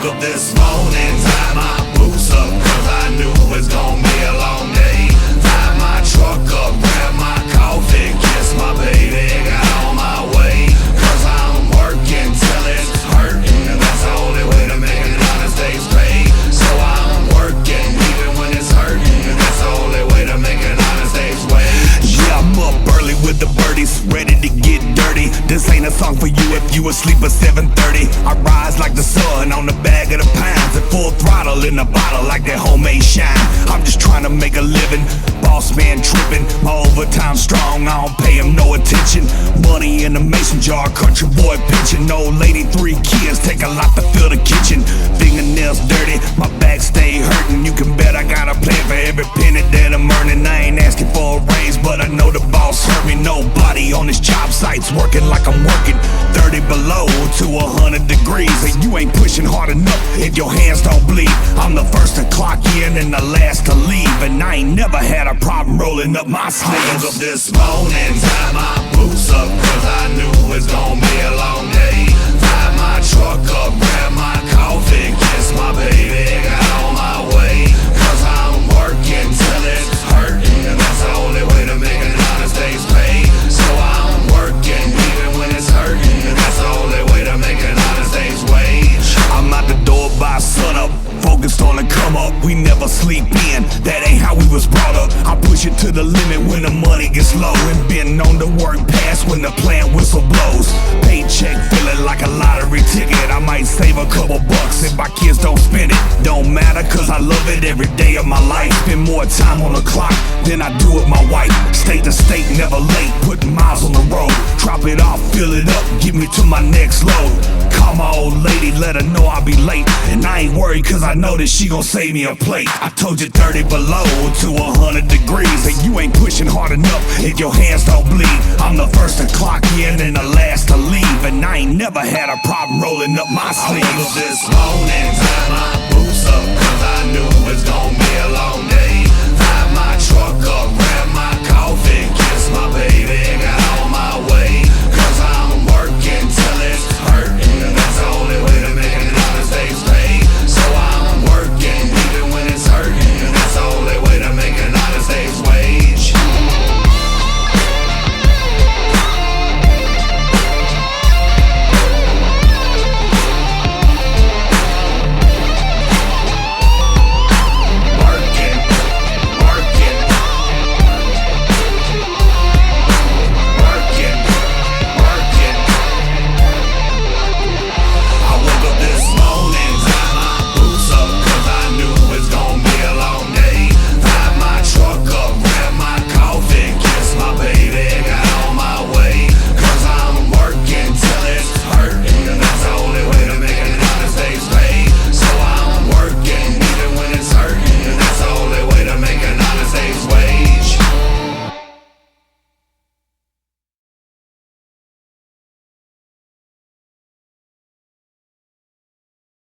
woke up this morning, tied my boots up, cause I knew it was gonna be a long day. Tied my truck up, grabbed my coffee, kissed my baby, got on my way. Cause I'm working till it's hurting, and that's the only way to make an honest day's pay. So I'm working even when it's hurting, and that's the only way to make an honest day's wage. Yeah, I'm up early with the birdies, ready to get dirty. This ain't a song for you if you asleep at 7:30. I rise like the sun on the bag of the pounds, at full throttle in the bottle like that homemade shine. I'm just trying to make a living, boss man tripping. My overtime strong, I don't pay him no attention. Money in the mason jar, country boy pitching. Old lady, 3 kids, take a lot to fill the kitchen. Fingernails dirty, my back stay hurting. You can bet I got a plan for every penny that I'm earning. I ain't asking for a raise, but I know the boss hurt me. Nobody on this job site's working like I'm working. 30 below to 100 degrees, and you ain't pushing hard enough if your hands don't bleed. I'm the first to clock in and the last to leave, and I ain't never had a problem rolling up my sleeves. I woke up this morning, tied my boots up, cause I knew it was gonna be a long day. Tied my truck up, grabbed my coffee, kissed my baby, got on my way. Cause I'm working till it's hurting, and that's the only way to make an honest day's pay. So I'm working even when it's hurting, and that's the only way to make an honest day's wage. I'm out the door by sunup, focused on the come up. We never sleep in, that ain't how we was brought up. I push it to the limit when the money gets low, and been on the work pass when the plant whistle blows. Paycheck feeling like a lottery ticket. I might save a couple bucks if my kids don't spend it. Don't matter cause I love it every day of my life. Spend more time on the clock than I do with my wife. State to state, never late, putting miles on the road. Drop it off, fill it up, get me to my next load. Call my old lady, let her know I'll be late. And I ain't worried cause I know that she gon' save me a plate. I told you 30 below to 100 degrees, and you ain't pushing hard enough if your hands don't bleed. I'm the first to clock in and the last to leave, and I ain't never had a problem rolling up my sleeves. I woke up this morning, tied my boots up, cause I knew it was gonna be a long day.